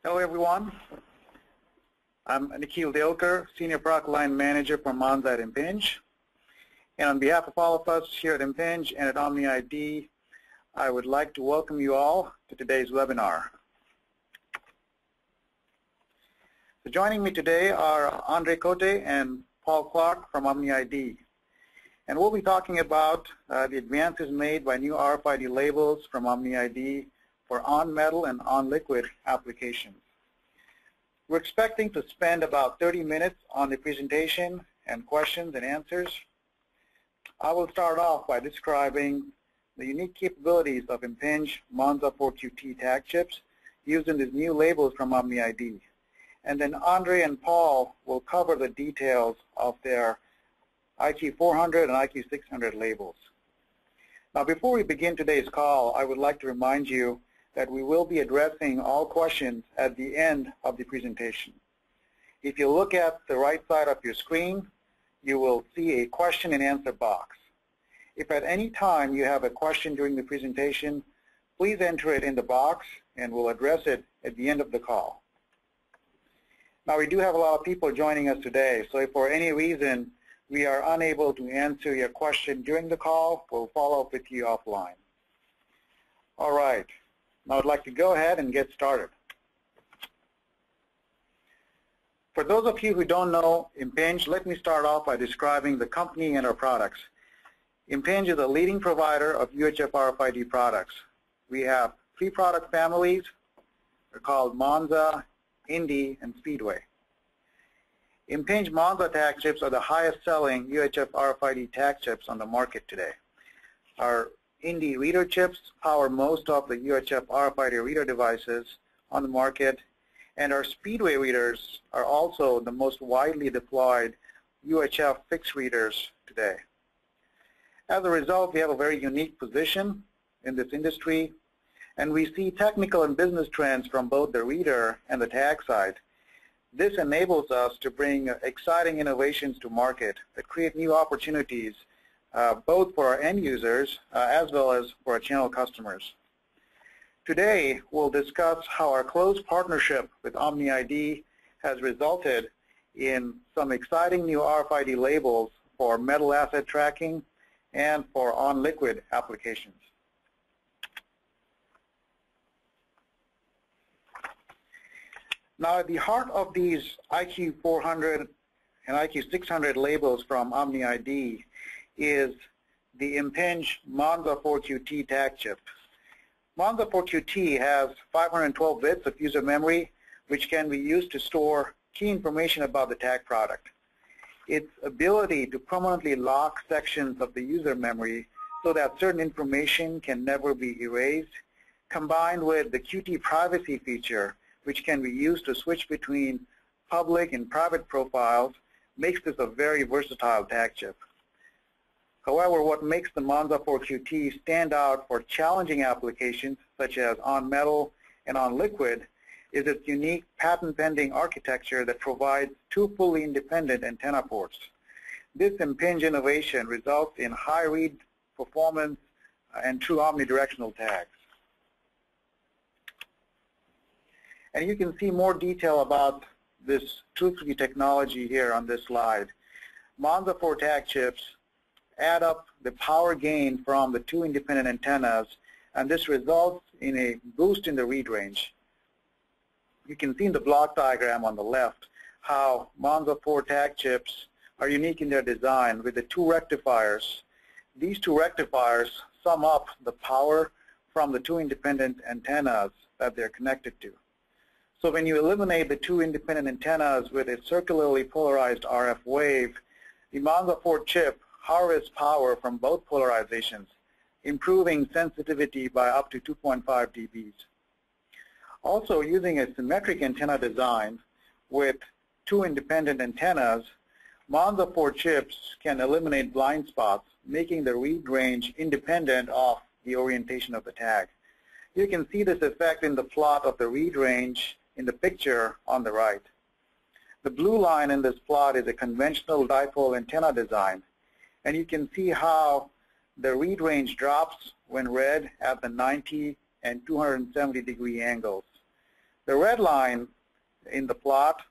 Hello everyone. I'm Nikhil Delkar, Senior Product Line Manager for Monza at Impinj. And on behalf of all of us here at Impinj and at Omni-ID, I would like to welcome you all to today's webinar. So joining me today are Andre Cote and Paul Clark from Omni-ID. And we'll be talking about the advances made by new RFID labels from Omni-ID for on-metal and on-liquid applications. We're expecting to spend about 30 minutes on the presentation and questions and answers. I will start off by describing the unique capabilities of Impinj Monza 4QT tag chips used in these new labels from Omni-ID. And then Andre and Paul will cover the details of their IQ400 and IQ600 labels. Now, before we begin today's call, I would like to remind you that we will be addressing all questions at the end of the presentation. If you look at the right side of your screen, you will see a question and answer box. If at any time you have a question during the presentation, please enter it in the box and we'll address it at the end of the call. Now, we do have a lot of people joining us today, so if for any reason we are unable to answer your question during the call, we'll follow up with you offline. All right. Now I'd like to go ahead and get started. For those of you who don't know Impinj, let me start off by describing the company and our products. Impinj is a leading provider of UHF RFID products. We have 3 product families. They're called Monza, Indy, and Speedway. Impinj Monza tag chips are the highest selling UHF RFID tag chips on the market today. Our Indy reader chips power most of the UHF RFID reader devices on the market, and our Speedway readers are also the most widely deployed UHF fixed readers today. As a result, we have a very unique position in this industry, and we see technical and business trends from both the reader and the tag side. This enables us to bring exciting innovations to market that create new opportunities both for our end users as well as for our channel customers. Today, we'll discuss how our close partnership with Omni-ID has resulted in some exciting new RFID labels for metal asset tracking and for on-liquid applications. Now, at the heart of these IQ400 and IQ600 labels from Omni-ID is the Impinj Monza 4QT tag chip. Monza 4QT has 512 bits of user memory, which can be used to store key information about the tag product. Its ability to permanently lock sections of the user memory so that certain information can never be erased, combined with the QT privacy feature, which can be used to switch between public and private profiles, makes this a very versatile tag chip. However, what makes the Monza 4QT stand out for challenging applications such as on metal and on liquid is its unique patent-pending architecture that provides 2 fully independent antenna ports. This Impinj innovation results in high read performance and true omnidirectional tags. And you can see more detail about this truth-free technology here on this slide. Monza 4 tag chips add up the power gain from the 2 independent antennas, and this results in a boost in the read range. You can see in the block diagram on the left how Monza 4 tag chips are unique in their design with the 2 rectifiers. These 2 rectifiers sum up the power from the 2 independent antennas that they're connected to. So when you eliminate the 2 independent antennas with a circularly polarized RF wave, the Monza 4 chip harvests power from both polarizations, improving sensitivity by up to 2.5 dBs. Also, using a symmetric antenna design with 2 independent antennas, Monza 4 chips can eliminate blind spots, making the read range independent of the orientation of the tag. You can see this effect in the plot of the read range in the picture on the right. The blue line in this plot is a conventional dipole antenna design, and you can see how the read range drops when read at the 90 and 270 degree angles. The red line in the plot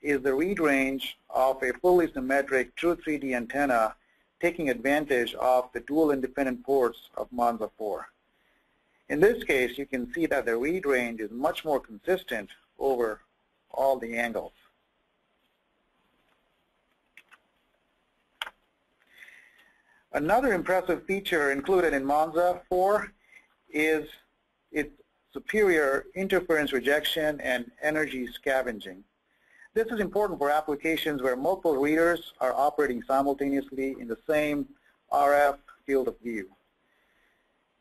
is the read range of a fully symmetric true 3D antenna taking advantage of the dual independent ports of Monza 4. In this case, you can see that the read range is much more consistent over all the angles. Another impressive feature included in Monza 4 is its superior interference rejection and energy scavenging. This is important for applications where multiple readers are operating simultaneously in the same RF field of view.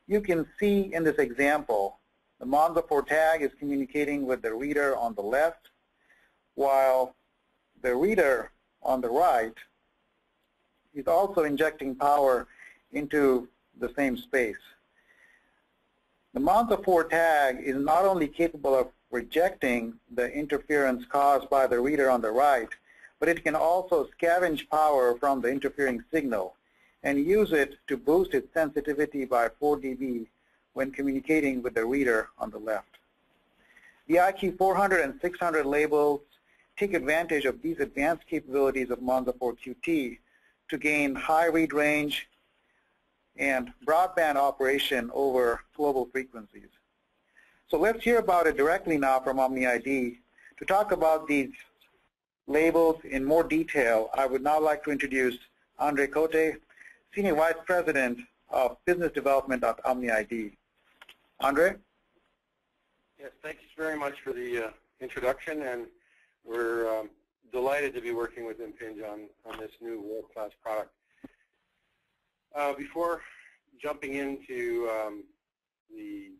You can see in this example, the Monza 4 tag is communicating with the reader on the left, while the reader on the right is also injecting power into the same space. The Monza 4 tag is not only capable of rejecting the interference caused by the reader on the right, but it can also scavenge power from the interfering signal and use it to boost its sensitivity by 4 dB when communicating with the reader on the left. The IQ 400 and 600 labels take advantage of these advanced capabilities of Monza 4 QT to gain high read range and broadband operation over global frequencies. So let's hear about it directly now from Omni-ID. To talk about these labels in more detail, I would now like to introduce Andre Cote, Senior Vice President of Business Development at Omni-ID. Andre? Yes, thank you very much for the introduction, and we're delighted to be working with Impinj on this new world-class product. Before jumping into the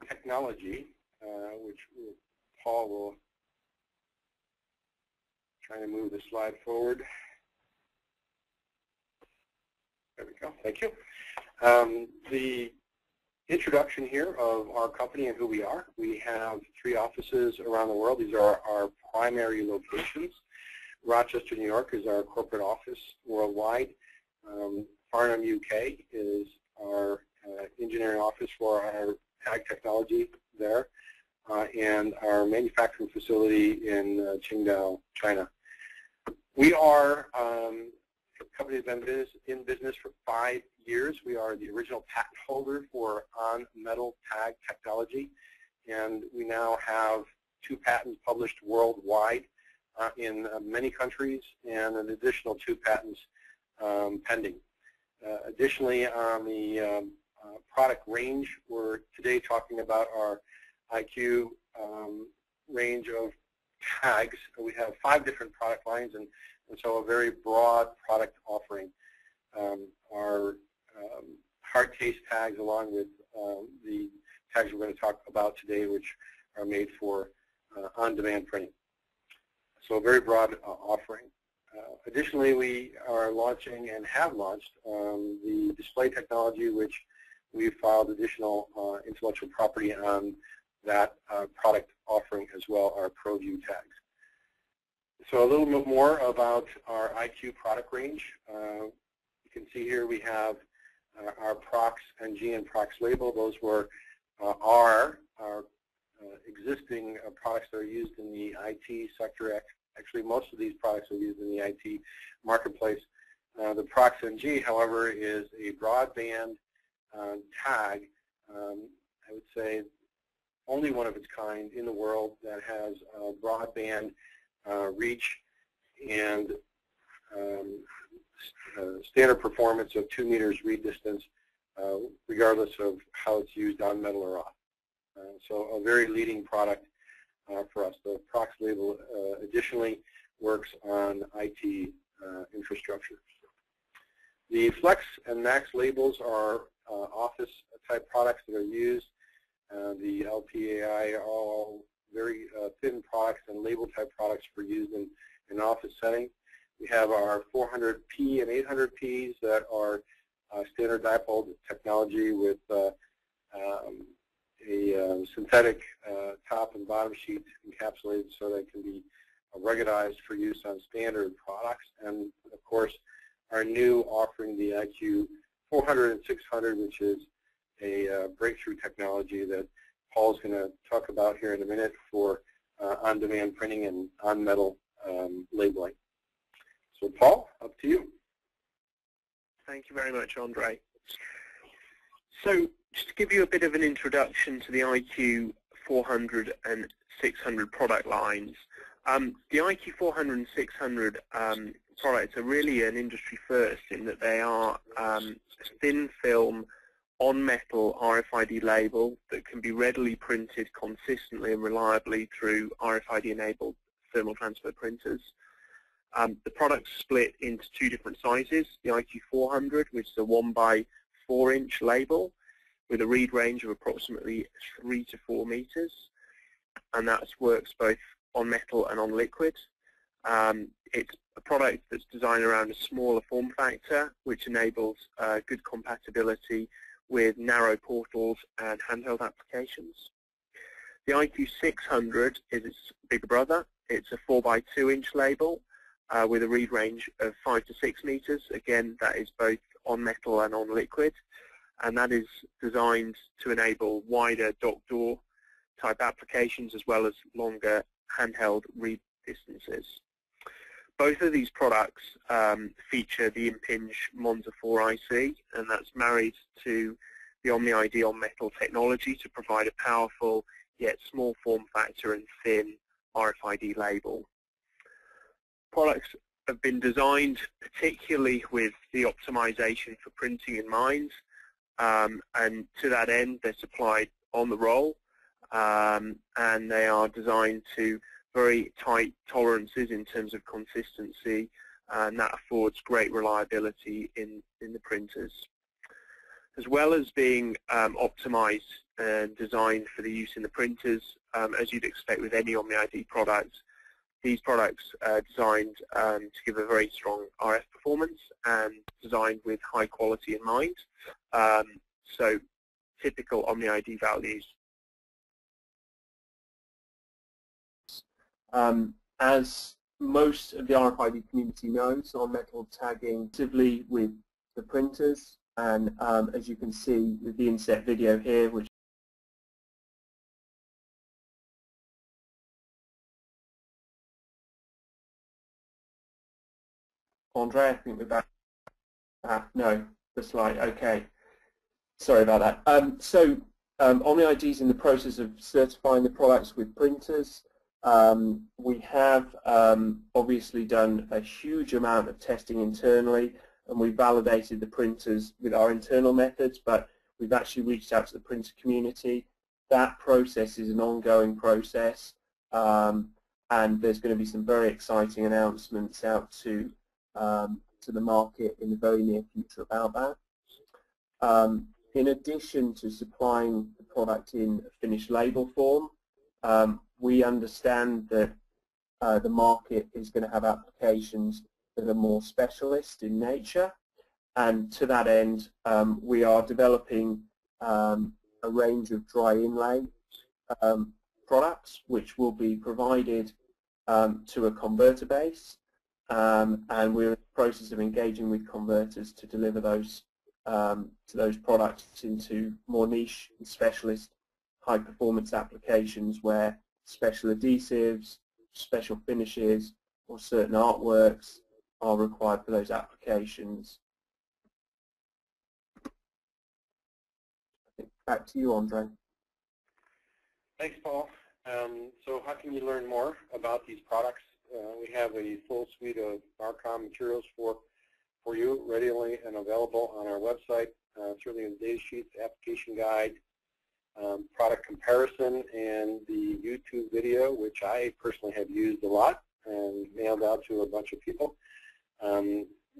technology, which Paul will try to move the slide forward. There we go. Thank you. The introduction here of our company and who we are. We have 3 offices around the world. These are our primary locations. Rochester, New York is our corporate office worldwide. Farnham, UK is our engineering office for our tag technology there, and our manufacturing facility in Qingdao, China. We are a company that's been in business for 5 years. We are the original patent holder for on-metal tag technology, and we now have 2 patents published worldwide in many countries, and an additional 2 patents pending. Additionally, on the product range, we're today talking about our IQ range of tags. We have 5 different product lines, and so a very broad product offering. Our hard case tags, along with the tags we're going to talk about today, which are made for on-demand printing. So a very broad offering. Additionally, we are launching and have launched the display technology, which we filed additional intellectual property on that product offering as well, our ProView tags. So a little bit more about our IQ product range. You can see here we have our Prox NG and Prox label. Those were our existing products that are used in the IT sector. Actually, most of these products are used in the IT marketplace. The Prox NG, however, is a broadband tag. I would say only one of its kind in the world that has broadband reach and standard performance of 2 meters read distance, regardless of how it's used on metal or off. So a very leading product for us. The Prox label additionally works on IT infrastructure. The Flex and Max labels are office type products that are used. The LPAI are all very thin products and label type products for use in an office setting. We have our 400P and 800Ps that are standard dipole technology with a synthetic top and bottom sheet encapsulated so that it can be ruggedized for use on standard products. And of course, our new offering, the IQ 400 and 600, which is a breakthrough technology that Paul's going to talk about here in a minute for on-demand printing and on-metal labeling. So Paul, up to you. Thank you very much, Andre. So just to give you a bit of an introduction to the IQ 400 and 600 product lines, the IQ 400 and 600 products are really an industry first in that they are thin film on metal RFID label that can be readily printed consistently and reliably through RFID-enabled thermal transfer printers. The products split into two different sizes, the IQ 400, which is a 1 by 4 inch label with a read range of approximately 3 to 4 meters, and that works both on metal and on liquid. It's a product that's designed around a smaller form factor, which enables good compatibility with narrow portals and handheld applications. The IQ 600 is its bigger brother. It's a 4 by 2 inch label with a read range of 5 to 6 meters. Again, that is both on metal and on liquid, and that is designed to enable wider dock door type applications as well as longer handheld read distances. Both of these products feature the Impinj Monza 4 IC, and that's married to the Omni-ID on metal technology to provide a powerful yet small form factor and thin RFID label. Products have been designed particularly with the optimization for printing in mind, and to that end they're supplied on the roll, and they are designed to very tight tolerances in terms of consistency, and that affords great reliability in the printers. As well as being optimized and designed for the use in the printers, as you'd expect with any Omni-ID product, these products are designed to give a very strong RF performance and designed with high quality in mind. So typical Omni-ID values. As most of the RFID community knows, on metal tagging actively with the printers, and as you can see with the inset video here, which Andre, I think we're back. No, the slide. Okay, sorry about that. Omni-ID is in the process of certifying the products with printers. We have obviously done a huge amount of testing internally, and we validated the printers with our internal methods, but we've actually reached out to the printer community. That process is an ongoing process, and there's going to be some very exciting announcements out to the market in the very near future about that. In addition to supplying the product in a finished label form, we understand that the market is going to have applications that are more specialist in nature, and to that end we are developing a range of dry inlay products which will be provided to a converter base, and we're in the process of engaging with converters to deliver those to those products into more niche and specialist high performance applications where special adhesives, special finishes, or certain artworks are required for those applications. I think back to you, Andre. Thanks, Paul. So how can you learn more about these products? We have a full suite of RCOM materials for you, readily and available on our website, certainly in the data sheets, application guide, product comparison, and the YouTube video, which I personally have used a lot and mailed out to a bunch of people,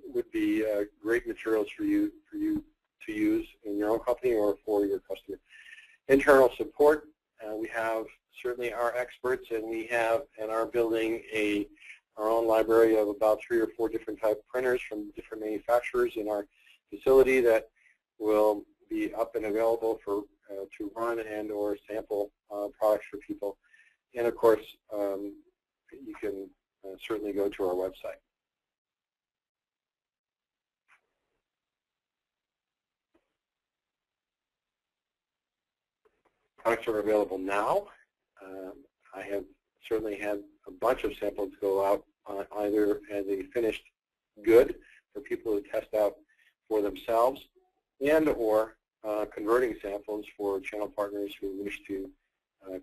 would be great materials for you to use in your own company or for your customer. Internal support, we have certainly our experts, and we have and are building our own library of about 3 or 4 different type printers from different manufacturers in our facility that will be up and available for to run and or sample products for people. And of course, you can certainly go to our website. Products are are available now. I have certainly had a bunch of samples go out either as a finished good for people to test out for themselves and or converting samples for channel partners who wish to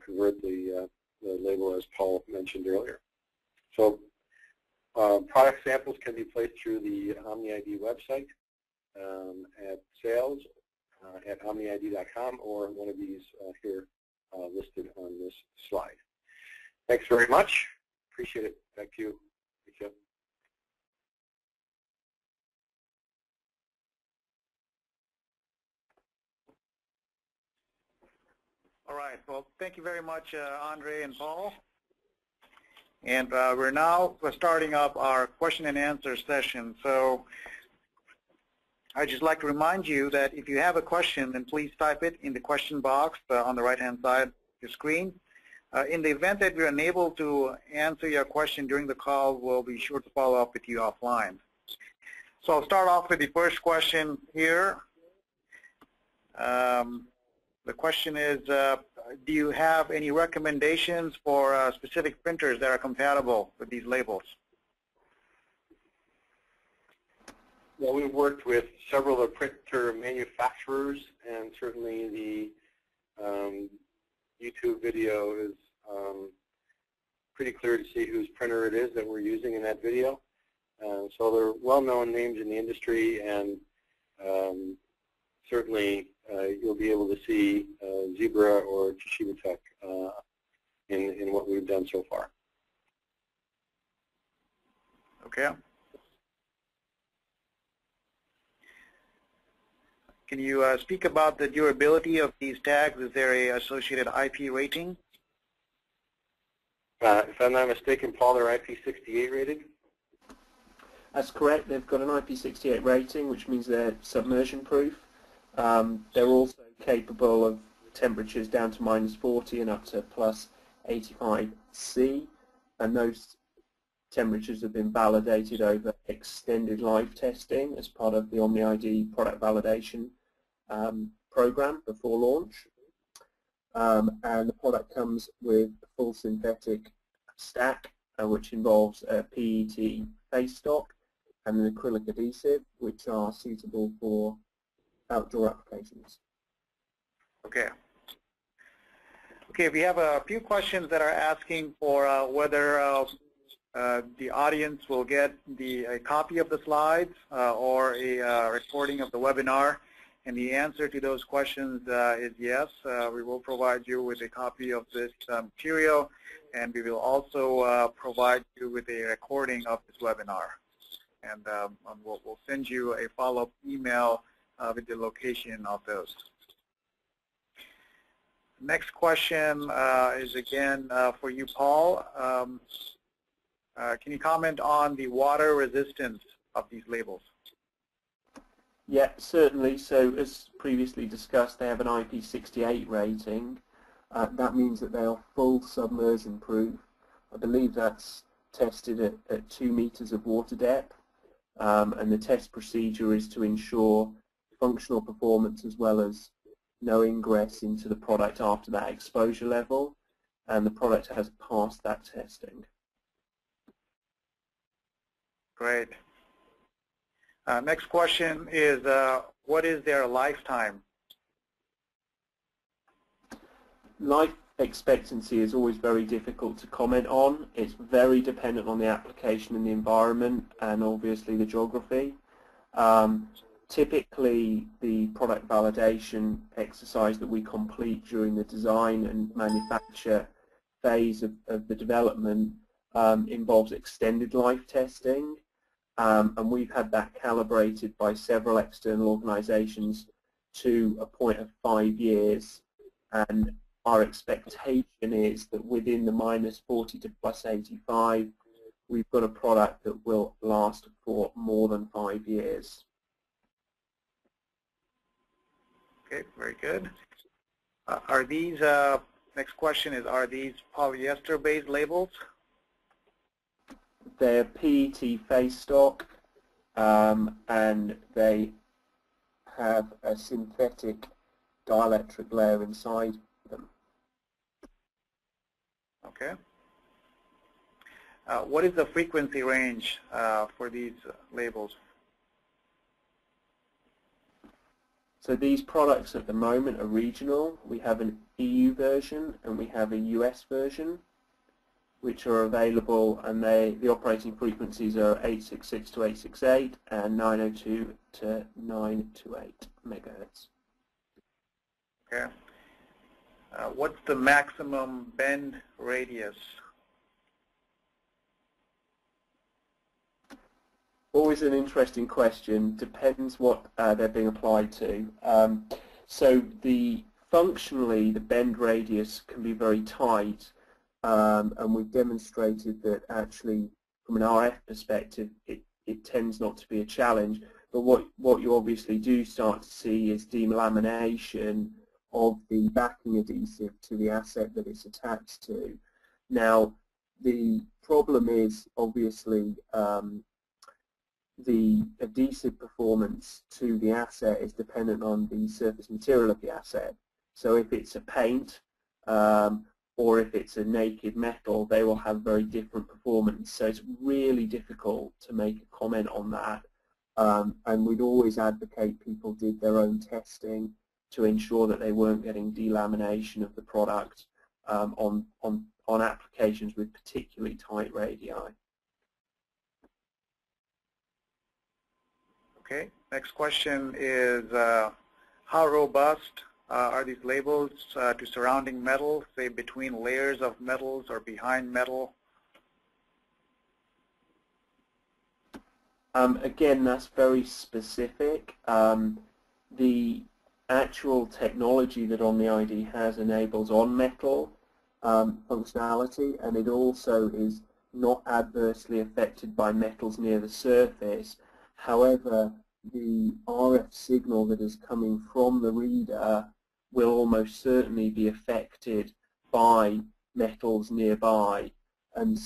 convert the label as Paul mentioned earlier. So product samples can be placed through the Omni-ID website at sales at omniid.com or one of these here listed on this slide. Thanks very much. Appreciate it. Back to you, Michelle. All right. Well, thank you very much, Andre and Paul. And we're starting up our question and answer session. So I'd just like to remind you that if you have a question, then please type it in the question box on the right-hand side of your screen. In the event that we're unable to answer your question during the call, we'll be sure to follow up with you offline. So I'll start off with the first question here. The question is, do you have any recommendations for specific printers that are compatible with these labels? Well, we've worked with several of the printer manufacturers, and certainly the YouTube video is pretty clear to see whose printer it is that we're using in that video. So they're well-known names in the industry, and certainly you'll be able to see Zebra or Toshiba Tech in what we've done so far. Okay. Can you speak about the durability of these tags? Is there an associated IP rating? If I'm not mistaken, Paul, they're IP68 rated? That's correct. They've got an IP68 rating, which means they're submersion proof. They're also capable of temperatures down to -40 and up to +85°C, and those temperatures have been validated over extended life testing as part of the Omni-ID product validation program before launch. And the product comes with a full synthetic stack, which involves a PET face stock and an acrylic adhesive, which are suitable for outdoor applications. Okay. Okay, we have a few questions that are asking for whether the audience will get a copy of the slides or a recording of the webinar. And the answer to those questions is yes. We will provide you with a copy of this material, and we will also provide you with a recording of this webinar. And we'll send you a follow-up email with the location of those. Next question is again for you, Paul. Can you comment on the water resistance of these labels? Yeah, certainly. So as previously discussed, they have an IP68 rating. That means that they are full submersion proof. I believe that's tested at 2 meters of water depth. And the test procedure is to ensure functional performance as well as no ingress into the product after that exposure level. And the product has passed that testing. Great. Next question is, what is their lifetime? Life expectancy is always very difficult to comment on. It's very dependent on the application and the environment and obviously the geography. Typically, the product validation exercise that we complete during the design and manufacture phase of the development involves extended life testing. And we've had that calibrated by several external organizations to a point of 5 years. And our expectation is that within the -40 to +85, we've got a product that will last for more than 5 years. Okay, very good. Are these, next question is, are these polyester-based labels? They're PET face stock, and they have a synthetic dielectric layer inside them. Okay. What is the frequency range for these labels? So these products at the moment are regional. We have an EU version and we have a US version, which are available, and the operating frequencies are 866 to 868 and 902 to 928 megahertz. Okay. What's the maximum bend radius? Always an interesting question. Depends what they're being applied to. So functionally, the bend radius can be very tight, and we've demonstrated that actually, from an RF perspective, it tends not to be a challenge. But what you obviously do start to see is delamination of the backing adhesive to the asset that it's attached to. Now, the problem is obviously the adhesive performance to the asset is dependent on the surface material of the asset. So if it's a paint or if it's a naked metal, they will have very different performance. So it's really difficult to make a comment on that. And we'd always advocate people did their own testing to ensure that they weren't getting delamination of the product on applications with particularly tight radii. Okay. Next question is how robust are these labels to surrounding metal, say between layers of metals or behind metal? Again, that's very specific. The actual technology that Omni-ID has enables on-metal functionality, and it also is not adversely affected by metals near the surface. However, the RF signal that is coming from the reader will almost certainly be affected by metals nearby. And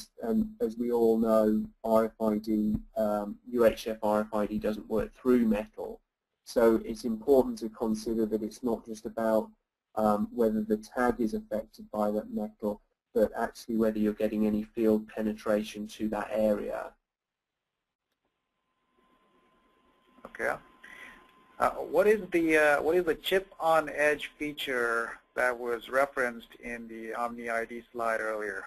as we all know, RFID, UHF RFID doesn't work through metal. So it's important to consider that it's not just about whether the tag is affected by that metal, but actually whether you're getting any field penetration to that area. Okay. What is the chip-on-edge feature that was referenced in the Omni-ID slide earlier?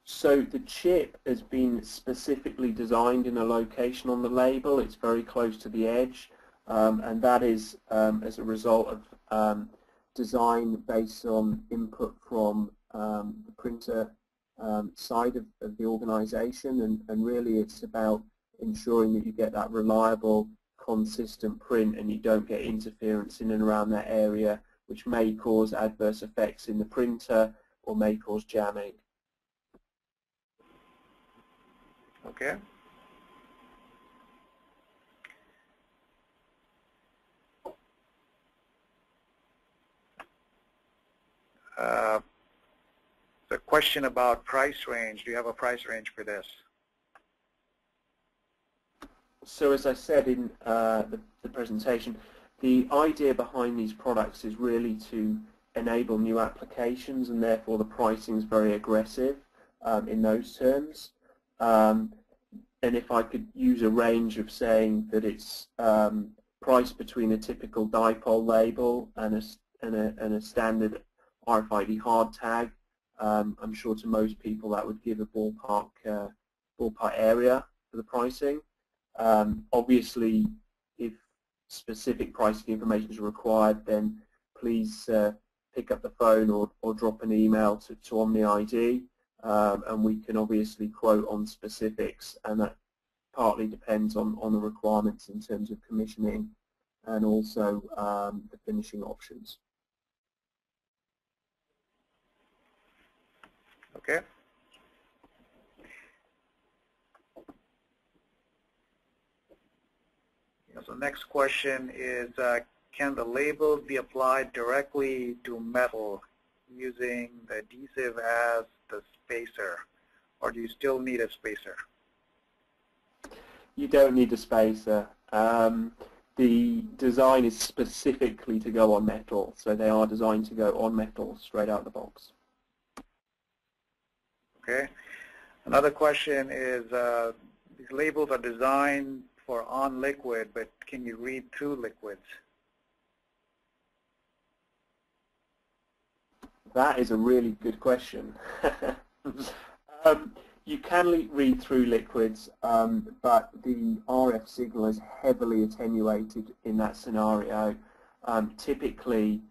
So the chip has been specifically designed in a location on the label. It's very close to the edge, and that is as a result of design based on input from the printer side of the organization, and really it's about ensuring that you get that reliable, consistent print and you don't get interference in and around that area, which may cause adverse effects in the printer or may cause jamming. Okay. The question about price range. Do you have a price range for this? So as I said in the presentation, the idea behind these products is really to enable new applications, and therefore the pricing is very aggressive in those terms. And if I could use a range of saying that it's priced between a typical dipole label and a standard RFID hard tag, I'm sure to most people that would give a ballpark area for the pricing. Obviously, if specific pricing information is required, then please pick up the phone or drop an email to Omni-ID, and we can obviously quote on specifics, and that partly depends on the requirements in terms of commissioning and also the finishing options. Okay. So next question is, can the labels be applied directly to metal using the adhesive as the spacer, or do you still need a spacer? You don't need a spacer. The design is specifically to go on metal, so they are designed to go on metal straight out of the box. Okay. Another question is, these labels are designed for on liquid, but can you read through liquids? That is a really good question. You can read through liquids, but the RF signal is heavily attenuated in that scenario. Typically,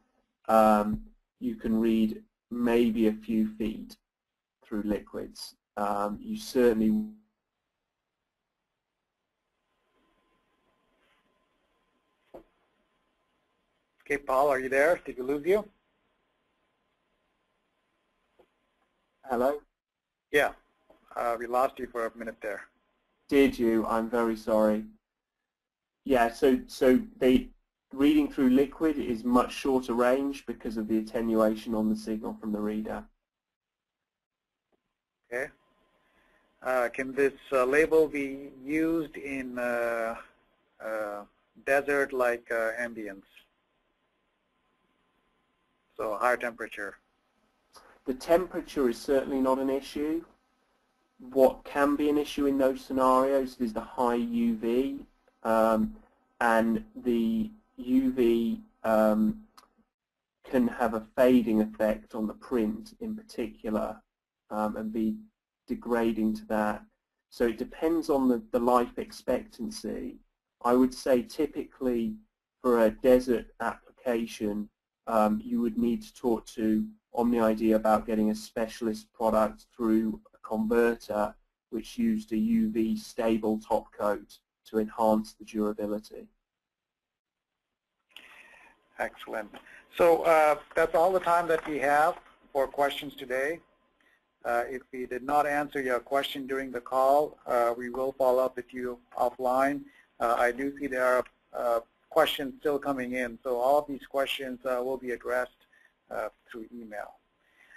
you can read maybe a few feet through liquids. You certainly Okay, Paul, are you there? Did we lose you? Hello? Yeah, we lost you for a minute there. Did you? I'm very sorry. Yeah, so reading through liquid is much shorter range because of the attenuation on the signal from the reader. Okay. Can this label be used in desert-like ambience? So higher temperature. The temperature is certainly not an issue. What can be an issue in those scenarios is the high UV, and the UV can have a fading effect on the print in particular, and be degrading to that. So it depends on the life expectancy. I would say typically for a desert application, you would need to talk to Omni-ID about getting a specialist product through a converter which used a UV stable top coat to enhance the durability. Excellent. So that's all the time that we have for questions today. If we did not answer your question during the call, we will follow up with you offline. I do see there are questions still coming in, so all of these questions will be addressed through email.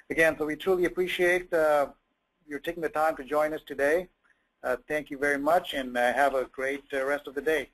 Again, so we truly appreciate you're taking the time to join us today. Thank you very much, and have a great rest of the day.